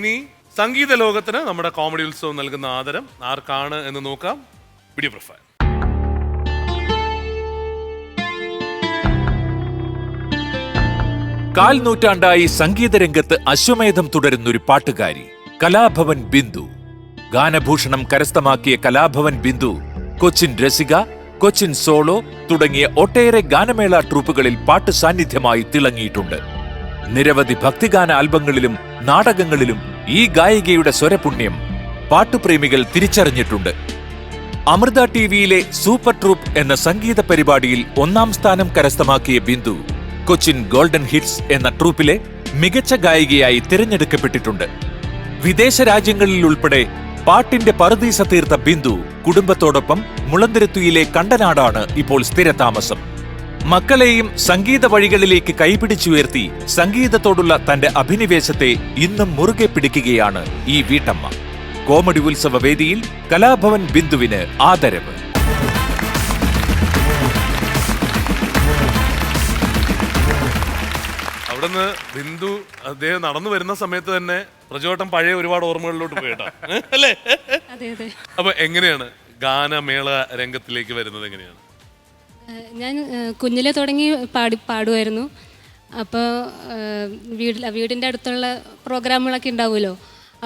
ഇനി സംഗീത ലോകത്തിന് നമ്മുടെ കോമഡി ഉത്സവം നൽകുന്ന ആദരം ആർക്കാണ് എന്ന് നോക്കാം. Video profile. കാൽ നൂറ്റാണ്ടായി സംഗീതരംഗത്ത് അശ്വമേധം തുടരുന്നൊരു പാട്ടുകാരി കലാഭവൻ ബിന്ദു. ഗാനഭൂഷണം കരസ്ഥമാക്കിയ കലാഭവൻ ബിന്ദു കൊച്ചിൻ രസിക, കൊച്ചിൻ സോളോ തുടങ്ങിയ ഒട്ടേറെ ഗാനമേള ട്രൂപ്പുകളിൽ പാട്ട് സാന്നിധ്യമായി തിളങ്ങിയിട്ടുണ്ട്. നിരവധി ഭക്തിഗാന ആൽബങ്ങളിലും നാടകങ്ങളിലും ഈ ഗായികയുടെ സ്വരപുണ്യം പാട്ടുപ്രേമികൾ തിരിച്ചറിഞ്ഞിട്ടുണ്ട്. അമൃത ടിവിയിലെ സൂപ്പർ ട്രൂപ്പ് എന്ന സംഗീത പരിപാടിയിൽ 1ാം സ്ഥാനം കരസ്ഥമാക്കിയ ബിന്ദു കൊച്ചിൻ ഗോൾഡൻ ഹിറ്റ്സ് എന്ന ട്രൂപ്പിലെ മികച്ച ഗായികയായി തിരഞ്ഞെടുക്കപ്പെട്ടിട്ടുണ്ട്. വിദേശ രാജ്യങ്ങളിൽ ഉൾപ്പെടെ പാട്ടിന്റെ പറുദീസ തീർത്ത ബിന്ദു കുടുംബത്തോടൊപ്പം മുളന്തുരുത്തിയിലെ കണ്ടനാടാണ് ഇപ്പോൾ സ്ഥിരതാമസം. മക്കളെയും സംഗീത വഴികളിലേക്ക് കൈപിടിച്ചുയർത്തി സംഗീതത്തോടുള്ള തന്റെ അഭിനിവേശത്തെ ഇന്നും മുറുകെ പിടിക്കുകയാണ് ഈ വീട്ടമ്മ. കോമഡി ഉത്സവ വേദിയിൽ കലാഭവൻ ബിന്ദുവിന് ആദരവ്. അവിടുന്ന് ബിന്ദു അദ്ദേഹം നടന്നു വരുന്ന സമയത്ത് തന്നെ പ്രചോട്ടം പഴയ ഒരുപാട് ഓർമ്മകളിലോട്ട് പോയിട്ടാ അല്ലേ? അപ്പൊ എങ്ങനെയാണ് ഗാനമേള രംഗത്തിലേക്ക് വരുന്നത്? എങ്ങനെയാണ്? ഞാൻ കുഞ്ഞിലെ തുടങ്ങി പാടുമായിരുന്നു. അപ്പോൾ വീടിൻ്റെ അടുത്തുള്ള പ്രോഗ്രാമുകളൊക്കെ ഉണ്ടാവുമല്ലോ,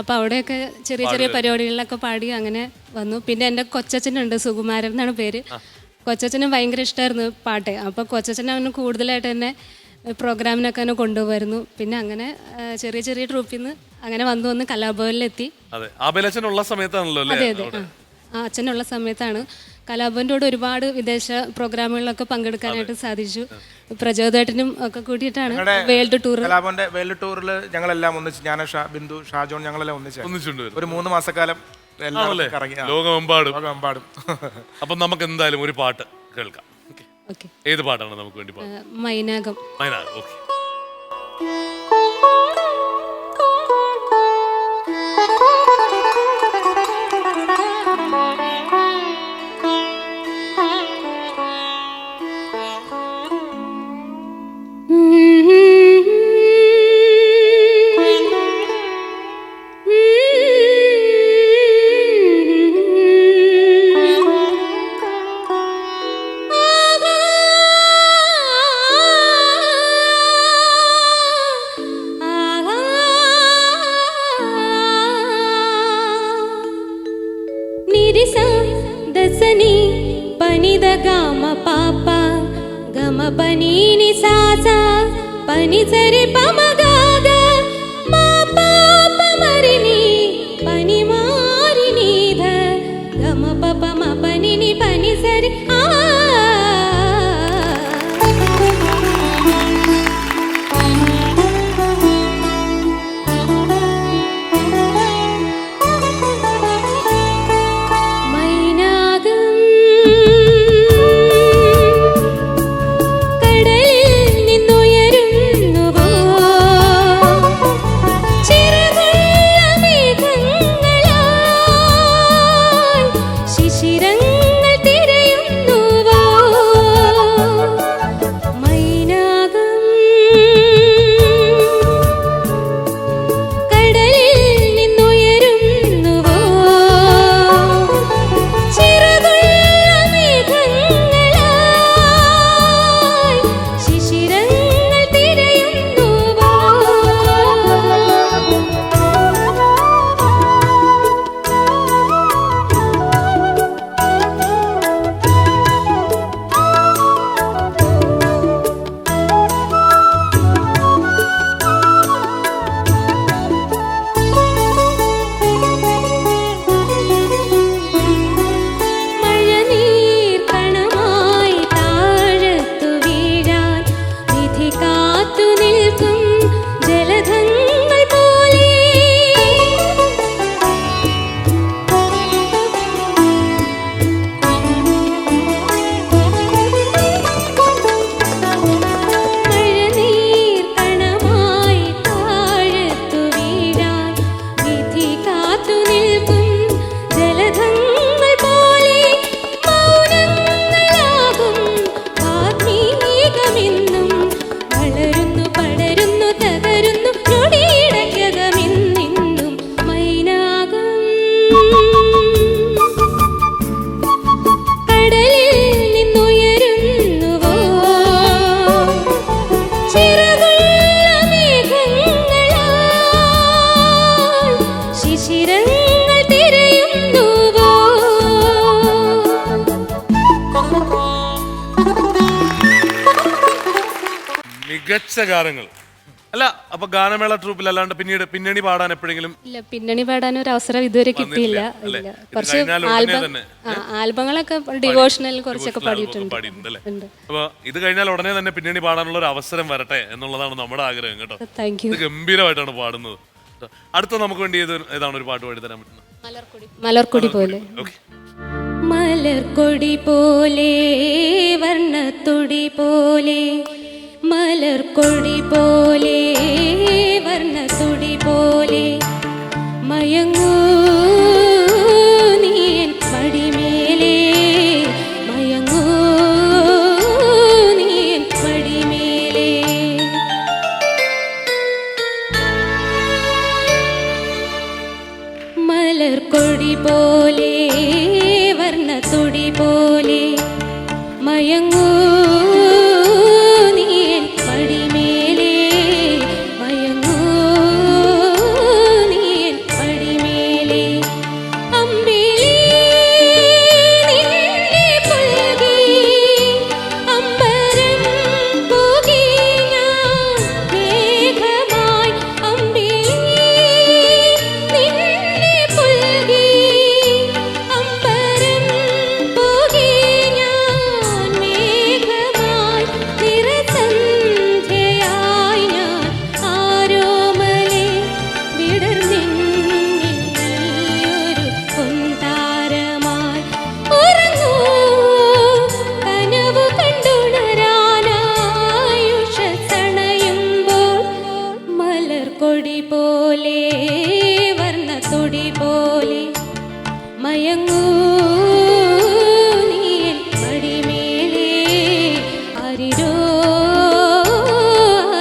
അപ്പോൾ അവിടെയൊക്കെ ചെറിയ ചെറിയ പരിപാടികളിലൊക്കെ പാടി അങ്ങനെ വന്നു. പിന്നെ എൻ്റെ കൊച്ചച്ഛനുണ്ട്, സുകുമാരൻ എന്നാണ് പേര്. കൊച്ചച്ഛനും ഭയങ്കര ഇഷ്ടമായിരുന്നു പാട്ട്. അപ്പോൾ കൊച്ചച്ഛൻ അവന് കൂടുതലായിട്ട് തന്നെ പ്രോഗ്രാമിനൊക്കെ തന്നെ കൊണ്ടുപോയിരുന്നു. പിന്നെ അങ്ങനെ ചെറിയ ചെറിയ ട്രൂപ്പിൽ നിന്ന് അങ്ങനെ വന്ന് കലാഭവനിലെത്തി. അതെ, അഭിലച്ചനുള്ള സമയത്താണല്ലോ. അതെ അതെ, അച്ഛനുള്ള സമയത്താണ്. കലാഭവൻ്റെ കൂടെ ഒരുപാട് വിദേശ പ്രോഗ്രാമുകളിലൊക്കെ പങ്കെടുക്കാനായിട്ട് സാധിച്ചു. പ്രചോദേട്ടനും ഒക്കെ കൂടിയിട്ടാണ് വേൾഡ് ടൂർ. കലാഭവന്റെ വേൾഡ് ടൂറിൽ ഞങ്ങളെല്ലാം ഒന്നിച്ച്, ഞാൻ ബിന്ദു, ഷാജോൺ, ഞങ്ങളെല്ലാം ഒന്നിച്ചിട്ടുണ്ട്. ഒരു 3 മാസക്കാലം ലോകമെമ്പാടും. അപ്പൊ നമുക്ക് എന്തായാലും ഒരു പാട്ട് കേൾക്കാം. ഏത് പാട്ടാണ് നമുക്ക് വേണ്ടി? മൈനാകം. ഓക്കെ. దసని పనిద గమ పాప గమ పనీని సాసా పని సరి పమగాగ మా పాప మరిని పని మారిని ధ గమ పప మ పనిని పని సరి ఆ കടലിൽ നിന്നുയരുന്നുവോ മികച്ച ഗാനങ്ങൾ. അല്ല, അപ്പൊ ഗാനമേള ട്രൂപ്പിൽ അല്ലാണ്ട് പിന്നീട് പിന്നണി പാടാൻ എപ്പോഴെങ്കിലും? ഇല്ല, പിന്നണി പാടാൻ ഒരു അവസരം ഇതുവരെ കിട്ടിയില്ല. അല്ലേ? ഇല്ല, ഇത് കുറച്ച് കഴിഞ്ഞാൽ ഉടനെ തന്നെ ആൽബങ്ങളൊക്കെ ഡിവോഷണൽ കുറച്ചൊക്കെ പാടിയിട്ടുണ്ട്. പാടിയിട്ടുണ്ടല്ലേ? അപ്പൊ ഇത് കഴിഞ്ഞാൽ ഉടനെ തന്നെ പിന്നണി പാടാനുള്ള ഒരു അവസരം വരട്ടെ എന്നുള്ളതാണ് നമ്മുടെ ആഗ്രഹം കേട്ടോ. Thank you. ഇത് ഗംഭീരമായിട്ടാണ് പാടുന്നത്. അടുത്ത നമുക്ക് വേണ്ടി ഏതാണ് ഒരു പാട്ട് പാടി തരാൻ പറ്റുന്നത്? മലർക്കൊടി പോലെ. ഓക്കെ. മലർക്കൊടി പോലെ വർണ്ണത്തൊടി പോലെ, മലർക്കൊടി പോലെ വർണ്ണത്തൊടി പോലെ, മയങ്ങൂ നീ എൻ മടിമേലേ, മയങ്ങൂ നീ എൻ മടിമേലേ. മലർക്കൊടി പോലെ വർണ്ണത്തൊടി പോലെ, മയങ്ങൂ നീ എൻ മടിമേലേ, മയങ്ങൂ നീ എൻ മടിമേലേ. അമ്പിളി നിന്നെ പുൽകി അമ്പരം പുകി ഞാൻ മേഘമായി, അമ്പിളി നിന്നെ പുൽകി അമ്പരം പുകി ഞാൻ മേഘമായി, നിറസന്ധ്യയായി ഞാൻ ആരോമലേ വിടർന്നിന്നിൽ നീയൊരു പൊൻതാരമായി. ഉറങ്ങൂ കനവു കണ്ടുണരാനായുഷണയുമ്പോൾ, മലർക്കൊടി പോലെ വർണ്ണത്തൊടി പോലെ, മയങ്ങൂ നീ എൻ മടിമേലേ, ആരിരോ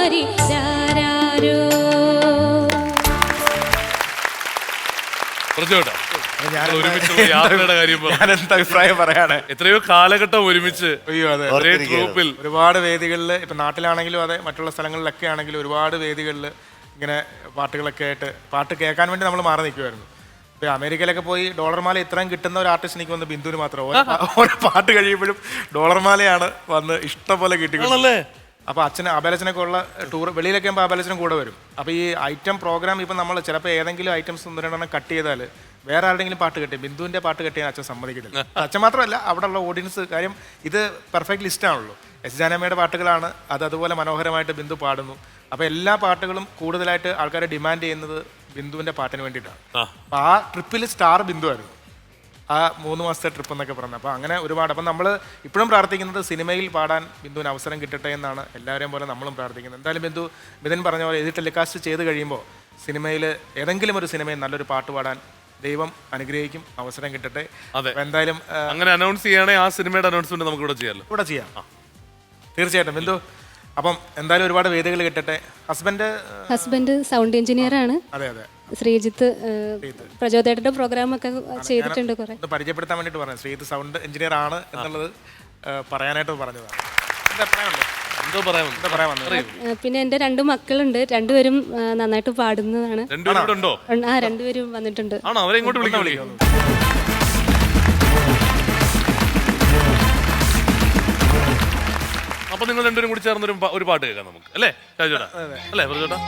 ആരിരാരോ. പ്രജോട്ടാ, ഒരുമിച്ചുള്ള യാത്രയുടെ കാര്യം പറഞ്ഞു. ഞാൻ എന്താ അഭിപ്രായം പറയാണ്? എത്രയോ കാലഘട്ടം ഒരുമിച്ച് അയ്യോ അതെ, ഒരേ ട്രൂപ്പിൽ ഒരുപാട് വേദികളിൽ, ഇപ്പം നാട്ടിലാണെങ്കിലും അതെ മറ്റുള്ള സ്ഥലങ്ങളിലൊക്കെ ആണെങ്കിലും ഒരുപാട് വേദികളിൽ ഇങ്ങനെ പാട്ടുകളൊക്കെ ആയിട്ട് പാട്ട് കേൾക്കാൻ വേണ്ടി നമ്മൾ മാറി നിൽക്കുമായിരുന്നു. ഇപ്പം അമേരിക്കയിലൊക്കെ പോയി ഡോളർ മാല ഇത്രയും കിട്ടുന്ന ഒരു ആർട്ടിസ്റ്റ് എനിക്ക് വന്ന് ബിന്ദുവിന് മാത്രം. ഓരോ പാട്ട് കഴിയുമ്പോഴും ഡോളർ മാലയാണ് വന്ന് ഇഷ്ടം പോലെ കിട്ടിക്കൊള്ളല്ലേ. അപ്പോൾ അച്ഛന് അബലച്ചനൊക്കെ ഉള്ള ടൂർ വെളിയിലൊക്കെ ആകുമ്പോൾ അബലച്ചനും കൂടെ വരും. അപ്പോൾ ഈ ഐറ്റം പ്രോഗ്രാം ഇപ്പം നമ്മൾ ചിലപ്പോൾ ഏതെങ്കിലും ഐറ്റംസ് ഒന്ന് രണ്ടെണ്ണം കട്ട് ചെയ്താൽ വേറെ ആരുടെങ്കിലും പാട്ട് കെട്ടി ബിന്ദുവിൻ്റെ പാട്ട് കെട്ടിയാൽ അച്ഛൻ സമ്മതിക്കില്ല. അച്ഛൻ മാത്രമല്ല അവിടെ ഉള്ള ഓഡിയൻസ്. കാര്യം ഇത് പെർഫെക്റ്റ് ലിസ്റ്റാണല്ലോ. എസ് ജാനമ്മയുടെ പാട്ടുകളാണ്, അത് അതുപോലെ മനോഹരമായിട്ട് ബിന്ദു പാടുന്നു. അപ്പോൾ എല്ലാ പാട്ടുകളും കൂടുതലായിട്ട് ആൾക്കാരെ ഡിമാൻഡ് ചെയ്യുന്നത് ബിന്ദുവിൻ്റെ പാട്ടിന് വേണ്ടിയിട്ടാണ്. അപ്പോൾ ആ ട്രിപ്പിൽ സ്റ്റാർ ബിന്ദു ആയിരുന്നു, ആ 3 മാസത്തെ ട്രിപ്പ് എന്നൊക്കെ പറഞ്ഞത്. അപ്പോൾ അങ്ങനെ ഒരുപാട്. അപ്പം നമ്മൾ ഇപ്പോഴും പ്രാർത്ഥിക്കുന്നത് സിനിമയിൽ പാടാൻ ബിന്ദുവിന് അവസരം കിട്ടട്ടെ എന്നാണ്. എല്ലാവരെയും പോലെ നമ്മളും പ്രാർത്ഥിക്കുന്നത്. എന്തായാലും മിഥുൻ പറഞ്ഞ പോലെ ഇത് ടെലികാസ്റ്റ് ചെയ്ത് കഴിയുമ്പോൾ സിനിമയിൽ ഏതെങ്കിലും ഒരു സിനിമയിൽ നല്ലൊരു പാട്ട് പാടാൻ ദൈവം അനുഗ്രഹിക്കും, അവസരം കിട്ടട്ടെ. അതെ, എന്തായാലും അങ്ങനെ അനൗൺസ് ചെയ്യുകയാണെങ്കിൽ ആ സിനിമയുടെ അനൗൺസ്മെന്റ് നമുക്ക് ഇവിടെ ചെയ്യാമല്ലോ. ഇവിടെ ചെയ്യാം തീർച്ചയായിട്ടും ബിന്ദു. അപ്പം എന്തായാലും ഒരുപാട് വേദികൾ കിട്ടട്ടെ. ഹസ്ബൻഡ് സൗണ്ട് എഞ്ചിനീയർ ആണ്. അതെ അതെ, ശ്രീജിത്ത്. പ്രചോദേട്ടന്റെ പ്രോഗ്രാം ഒക്കെ ചെയ്തിട്ടുണ്ട് കുറെ. പരിചയപ്പെടുത്താൻ വേണ്ടിയിട്ട് പറഞ്ഞു. ശ്രീജിത്ത് സൗണ്ട് എഞ്ചിനീയർ ആണ് എന്നുള്ളത് പറയാനായിട്ട് പറഞ്ഞതാണ്. എന്തോ പറയാൻ പിന്നെ എന്റെ 2 മക്കളുണ്ട്, രണ്ടുപേരും നന്നായിട്ട് പാടുന്നതാണ്. രണ്ടുപേരും വന്നിട്ടുണ്ട്. അവരെ ഇങ്ങോട്ട് വിളിക്കാം. അപ്പൊ നിങ്ങൾ രണ്ടുപേരും കൂടി ചേർന്ന് ഒരു പാട്ട് കേൾക്കാം നമുക്ക്, അല്ലേ ഷാജോട്ടാ? അല്ലേ പ്രജോട്ടാ?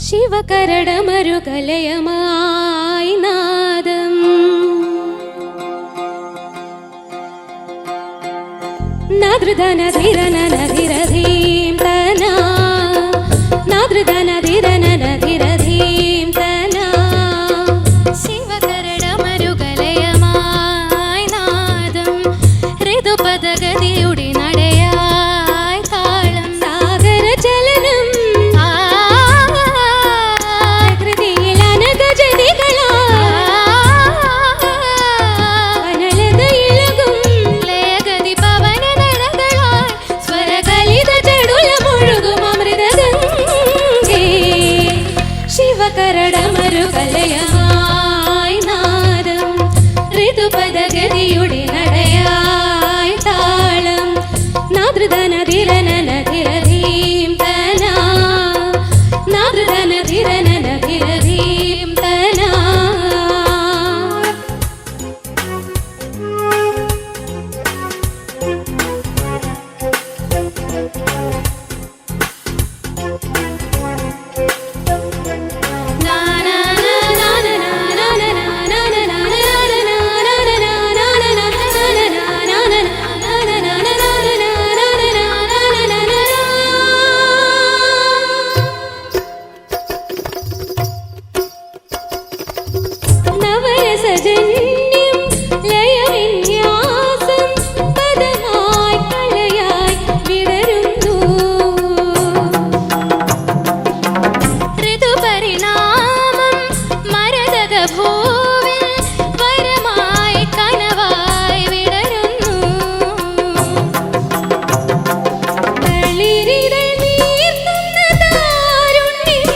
ശിവകരടമരുകലയമായി നാദം നദൃധനധിരനധിരധീം തനാ, നദൃധനധിരനധിരധീം തനാ. ശിവകരടമരുകലയമായി നാദം ഋതുപദഗതിയുടെ നടയായി താളം സാഗര ചലനം കരടമരുകലയമായി നാദം ഋതുപദഗതിയുടെ നടയായി താളം നദൃധനധിരനധിരധീം തനാ, നദൃധനധിരന ഭൂവിൽ വരമായി കനവായി വിടരുന്നു തളിരിതൾ നീർത്തുന്ന താരുണ്യം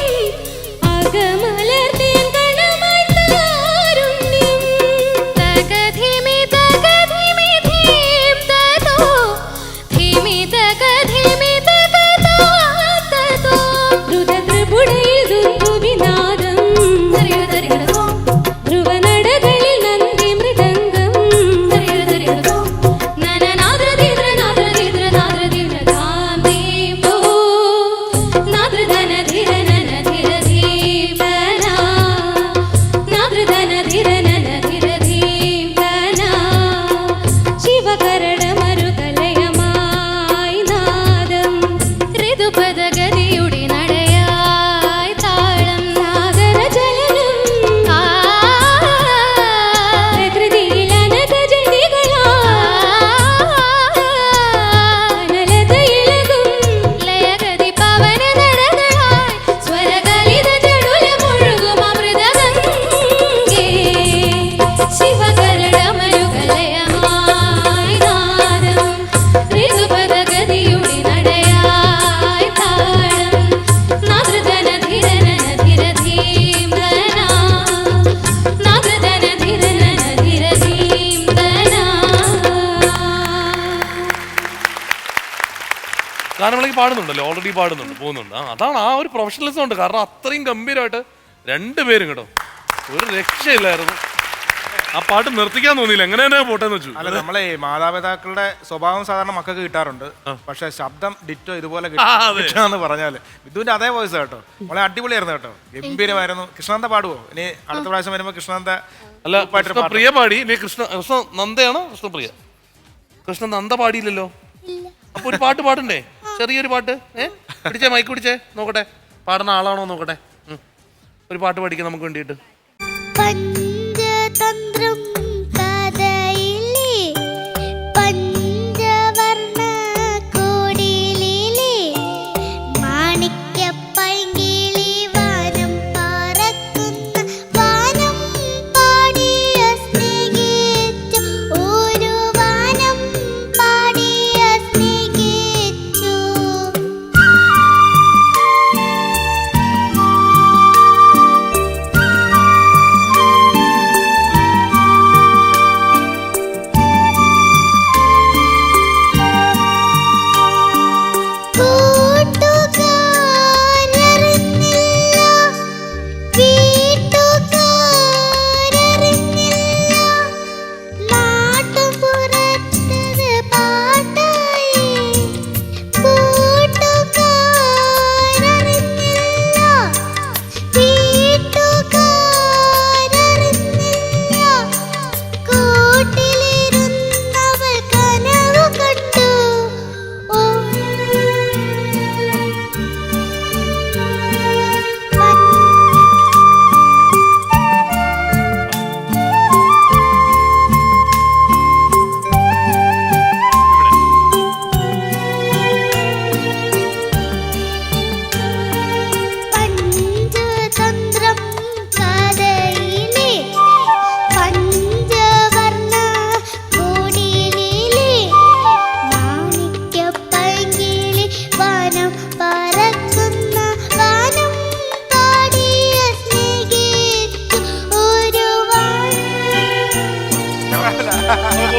അകമലർത്തേൻ കണമായി താരുണ്യം തകധിമി ധീം തതോ ധിമി തകധിമി തകതോ തതോ ദ്രുതത്രിപുടയിൽ ദുർവിനാദം ധ്രുവനടകളിൽ നന്ദി മൃദംഗം നനനാദ്രധീദ്രനാദ്രധീദ്രനാദ്രധീദ്രധാം ദീപോ നാദ്രധനധിരനനധിരധീപനാ നാദ്രധനധിരനനധിരധീപനാ ശിവകരണമരുതലയമായി നാദം ഋതുപദഗതിയുടെ നടയായി താളം നാദരചലനം പ്രകൃതിയിലനഘജതികളാനലതയിളകും ലയഗതി പവന നടകളായി സ്വരകലിത ജടുലമൊഴുകും അമൃതഗംഗേ ശിവകരണമരുകലയമായി നാദം ഋതുപദഗതിയുടെ നടയായി താളം നാദൃധനധിരനനധിരധീംധനാ നാദൃധനധിരനനധിരധീംധനാ ഗാനമേളയ്ക്ക് പാടുന്നുണ്ടല്ലോ, ഓൾറെഡി പാടുന്നുണ്ട്, പോകുന്നുണ്ട്. അതാണ് ആ ഒരു പ്രൊഫഷണലിസം ഉണ്ട്. കാരണം അത്രയും ഗംഭീരമായിട്ട് രണ്ടുപേരും കേട്ടോ, ഒരു രക്ഷയില്ലായിരുന്നു. ആ പാട്ട് നിർത്തിക്കാൻ തോന്നിയില്ല, എങ്ങനെ തന്നെ പോട്ടെന്ന് വെച്ചു. അല്ല, നമ്മളെ മാതാപിതാക്കളുടെ സ്വഭാവം സാധാരണ മക്കൾക്ക് കിട്ടാറുണ്ട്, പക്ഷെ ശബ്ദം ഡിറ്റോ ഇതുപോലെ കിട്ടാന്ന് പറഞ്ഞാല് വിധുവിന്റെ അതേ വോയിസ് കേട്ടോ, വളരെ അടിപൊളിയായിരുന്നു കേട്ടോ, ഗംഭീരമായിരുന്നു. കൃഷ്ണനന്ദ പാടുവോ ഇനി അടുത്ത പ്രാവശ്യം വരുമ്പോ? കൃഷ്ണനന്ദ അല്ല, കൃഷ്ണപ്രിയ പാടി. ഇനി കൃഷ്ണനന്ദയാണോ കൃഷ്ണപ്രിയ? കൃഷ്ണനന്ദ പാടിയില്ലല്ലോ. അപ്പൊ ഒരു പാട്ട് പാടണ്ടേ, ചെറിയൊരു പാട്ട്? പിടിച്ചേ, മൈക്ക് പിടിച്ചേ, നോക്കട്ടെ പാടുന്ന ആളാണോ നോക്കട്ടെ. ഒരു പാട്ട് പാടിക്കാം നമുക്ക് വേണ്ടിയിട്ട്. പഞ്ചതന്ത്രം കഥയിലെ പഞ്ചവർണ്ണ കോടിയിലെ മാണിക്യപ്പൈങ്കിളി വാനം പറക്കുന്ന വാനം പാടിയ സ്നേഹിച്ചു ഒരു വാനം പാടിയ സ്നേഹിച്ചു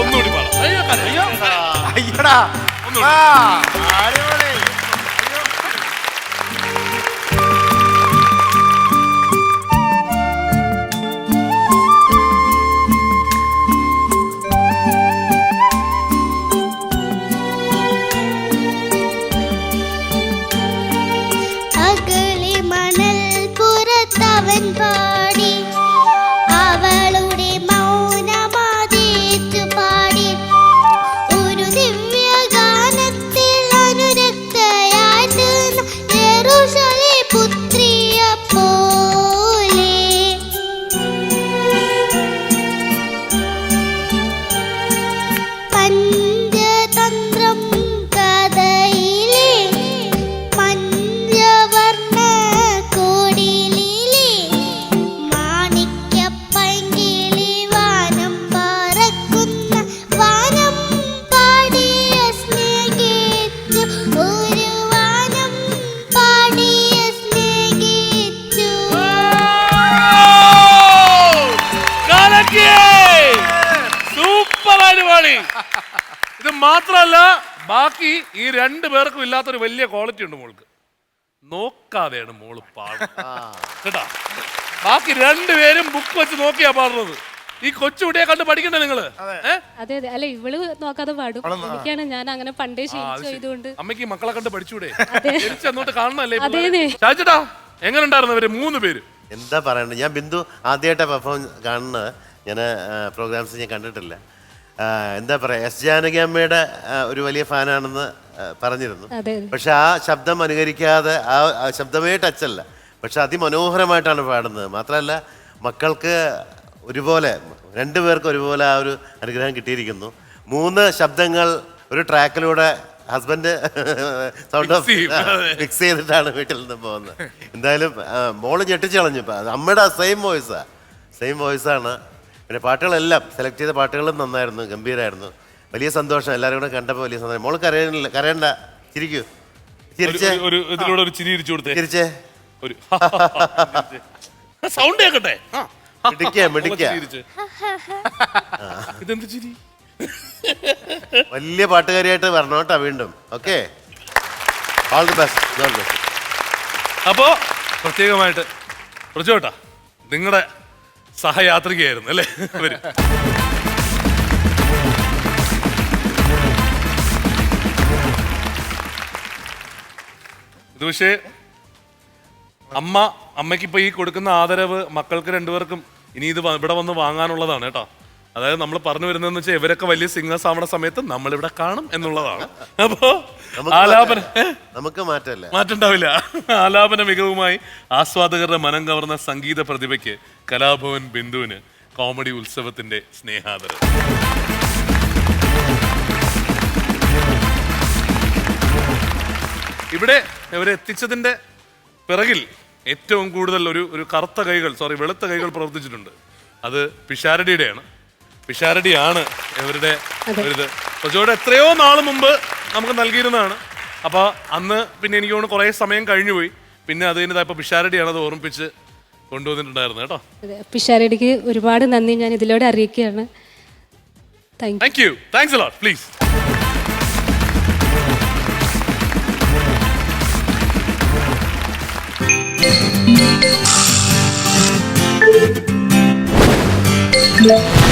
ഒന്നുകൂടി പാടാം. അയ്യോ, അയ്യോ. അയ്യടാ, ആ, അടിപൊളി. അകലെ മണൽ പുറത്തവൻ പാടി അവളുടെ മൗനമാതേറ്റു പാടി ഒരു ദിവ്യഗാനത്തിൽ അനുരക്തയായി തീർന്ന യെരൂശലേം പുത്രിയെ പോലെ പഞ്ചതന്ത്രം കഥയിലെ പഞ്ചവർണ്ണ കോടിയിലെ അടിപൊളി. ഇത് മാത്രല്ല, ബാക്കി ഈ 2 പേർക്കും ഇല്ലാത്തൊരു വലിയ ക്വാളിറ്റി ഉണ്ട് മോൾക്ക്. നോക്കാതെയാണ് മോള് പാടുന്നത് കേട്ടാ. ബാക്കി 2 പേരും ബുക്ക് വെച്ച് നോക്കിയാ പാടുന്നത്. ഈ കൊച്ചുകുട്ടിയെ കണ്ട് പഠിക്കണ്ടേ നിങ്ങള്? അതെ അതെ, അല്ല ഇവള് നോക്കാതെ പാടും. എനിക്കാണ്, ഞാൻ അങ്ങനെ പണ്ടേ ശീലിച്ചു ചെയ്തുകൊണ്ട്. അമ്മയ്ക്ക് മക്കളെ കണ്ട് പഠിച്ചൂടെ? തിരിച്ചങ്ങോട്ട് കാണണല്ലേ? അതേനെ. ചാച്ചേട്ടാ, എങ്ങനെ ഉണ്ടായിരുന്നു ഇവര് 3 പേര്? എന്താ പറയണ്ടത്, ഞാൻ ബിന്ദു ആദ്യമായിട്ട് പെർഫോം കാണുന്നത്. ഞാൻ പ്രോഗ്രാംസ് ഞാൻ കണ്ടിട്ടില്ല. എന്താ പറയുക, എസ് ജാനകി അമ്മയുടെ ഒരു വലിയ ഫാനാണെന്ന് പറഞ്ഞിരുന്നു. അതെ. പക്ഷെ ആ ശബ്ദം അനുകരിക്കാതെ, ആ ശബ്ദമേ ടച്ചല്ല, പക്ഷെ അതിമനോഹരമായിട്ടാണ് പാടുന്നത്. മാത്രമല്ല മക്കൾക്ക് ഒരുപോലെ, 2 പേർക്ക് ഒരുപോലെ ആ ഒരു അനുഗ്രഹം കിട്ടിയിരിക്കുന്നു. 3 ശബ്ദങ്ങൾ ഒരു ട്രാക്കിലൂടെ ഹസ്ബൻഡ് സൗണ്ട് ഓഫ് ഫിക്സ് ചെയ്തിട്ടാണ് വീട്ടിൽ നിന്ന് പോകുന്നത്. എന്തായാലും മോള് ഞെട്ടിച്ച് കളഞ്ഞു. അമ്മയുടെ സെയിം വോയിസാണ്. പിന്നെ പാട്ടുകളെല്ലാം സെലക്ട് ചെയ്ത പാട്ടുകളും നന്നായിരുന്നു, ഗംഭീരമായിരുന്നു. വലിയ സന്തോഷം, എല്ലാവരും കൂടെ കണ്ടപ്പോൾ വലിയ സന്തോഷം. മോള് കരയണ്ട, ചിരിക്കൂ. ചിരിച്ചേ, ഇതിലൂടെ ഒരു ചിരി ഇരിച്ചു കൊടുത്തേ. ചിരിച്ചേ, ഒരു സൗണ്ട് കേക്കട്ടെ. മിടിക്ക. ഇതെന്ത് ചിരി? വലിയ പാട്ടുകാരിയായിട്ട് വരണം കേട്ടോ വീണ്ടും. Okay, all the best. അപ്പോ പ്രത്യേകമായിട്ട് പ്രജോട്ടാ, നിങ്ങളുടെ സഹയാത്രികയായിരുന്നു അല്ലേ ഇവര്? ഇത് പക്ഷേ അമ്മയ്ക്ക് ഇപ്പൊ ഈ കൊടുക്കുന്ന ആദരവ് മക്കൾക്ക് 2 പേർക്കും ഇനി ഇത് ഇവിടെ വന്ന് വാങ്ങാനുള്ളതാണ് കേട്ടോ. അതായത് നമ്മൾ പറഞ്ഞു വരുന്നതെന്ന് വെച്ചാൽ ഇവരൊക്കെ വലിയ സിംഗേഴ്സ് ആവുന്ന സമയത്ത് നമ്മളിവിടെ കാണും എന്നുള്ളതാണ്. അപ്പോ ആലാപന നമുക്ക് മാറ്റുണ്ടാവില്ല. ആലാപന മികവുമായി ആസ്വാദകരുടെ മനം കവർന്ന സംഗീത പ്രതിഭയ്ക്ക് കലാഭവൻ ബിന്ദുവിന് കോമഡി ഉത്സവത്തിന്റെ സ്നേഹാദരം. ഇവിടെ ഇവരെത്തിച്ചതിന്റെ പിറകിൽ ഏറ്റവും കൂടുതൽ ഒരു വെളുത്ത കൈകൾ പ്രവർത്തിച്ചിട്ടുണ്ട്. അത് പിഷാരടിയുടെയാണ്. പിഷാരടിയാണ് ഇവരുടെ ഇത്. പ്രജോയുടെ എത്രയോ നാൾ മുമ്പ് നമുക്ക് നൽകിയിരുന്നതാണ്. അപ്പോൾ അന്ന് പിന്നെ എനിക്ക് തോന്നുന്നു കുറേ സമയം കഴിഞ്ഞു പോയി. പിന്നെ അത് കഴിഞ്ഞപ്പോൾ പിഷാരടിയാണ് അത് ഓർമ്മിപ്പിച്ച് കൊണ്ടുവന്നിട്ടുണ്ടായിരുന്നു കേട്ടോ. പിഷാരടിക്ക് ഒരുപാട് നന്ദി ഞാൻ ഇതിലൂടെ അറിയിക്കുകയാണ്. Thank you. Thanks a lot. Please. Yeah.